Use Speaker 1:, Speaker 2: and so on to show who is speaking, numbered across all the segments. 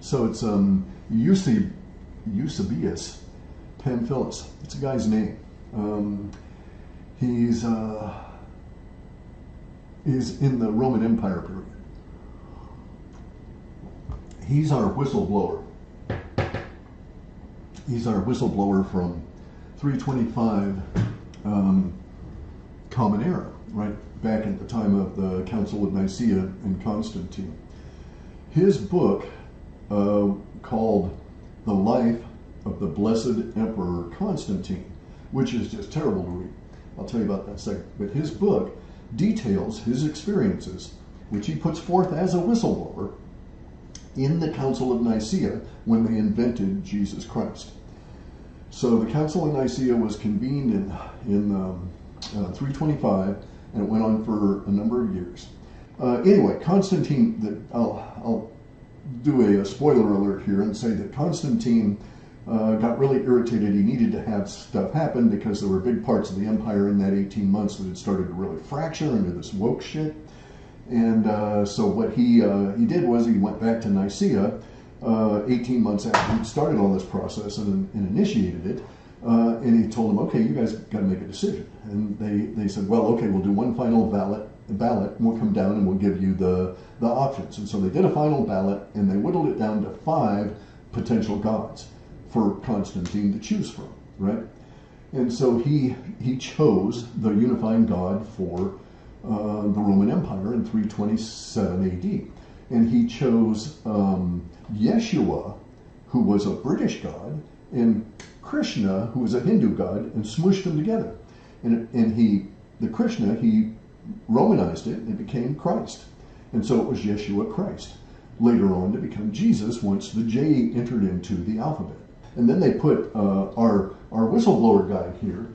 Speaker 1: So it's Eusebius Pamphilus. It's a guy's name. He's in the Roman Empire period. He's our whistleblower. He's our whistleblower from 325 Common Era, right back at the time of the Council of Nicaea and Constantine. His book, called The Life of the Blessed Emperor Constantine, which is just terrible to read. I'll tell you about that in a second. But his book details his experiences, which he puts forth as a whistleblower in the Council of Nicaea when they invented Jesus Christ. So the Council of Nicaea was convened in 325, and it went on for a number of years. Anyway, Constantine, I'll do a spoiler alert here and say that Constantine got really irritated. He needed to have stuff happen because there were big parts of the empire in that 18 months that had started to really fracture into this woke shit. And so what he did was he went back to Nicaea 18 months after he'd started all this process and initiated it. And he told them, okay, you guys got to make a decision. And they said, well, okay, we'll do one final ballot, and we'll come down and we'll give you the options. And so they did a final ballot, and they whittled it down to 5 potential gods for Constantine to choose from, right? And so he chose the unifying God for the Roman Empire in 327 AD. And he chose Yeshua, who was a British god, and Krishna, who was a Hindu god, and smushed them together. And the Krishna, he Romanized it, and it became Christ. And so it was Yeshua Christ. Later on to become Jesus once the J entered into the alphabet. And then they put our whistleblower guy here,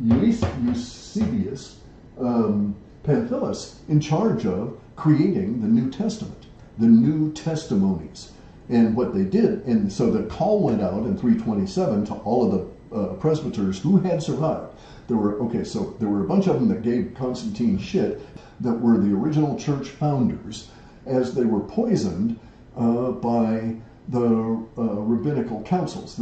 Speaker 1: Eusebius Pamphilus, in charge of creating the New Testament, the New Testimonies. And what they did, and so the call went out in 327 to all of the presbyters who had survived. There were a bunch of them that gave Constantine shit, that were the original church founders, as they were poisoned by the rabbinical councils,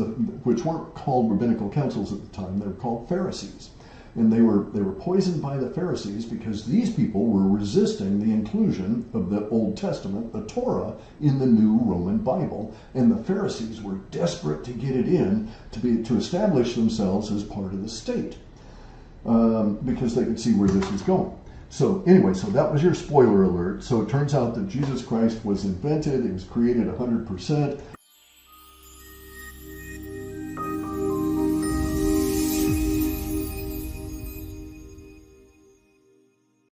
Speaker 1: which weren't called rabbinical councils at the time. They were called Pharisees. And they were poisoned by the Pharisees because these people were resisting the inclusion of the Old Testament, the Torah, in the new Roman Bible. And the Pharisees were desperate to get it in to establish themselves as part of the state, because they could see where this was going. So anyway, so that was your spoiler alert. So it turns out that Jesus Christ was invented. It was created 100%.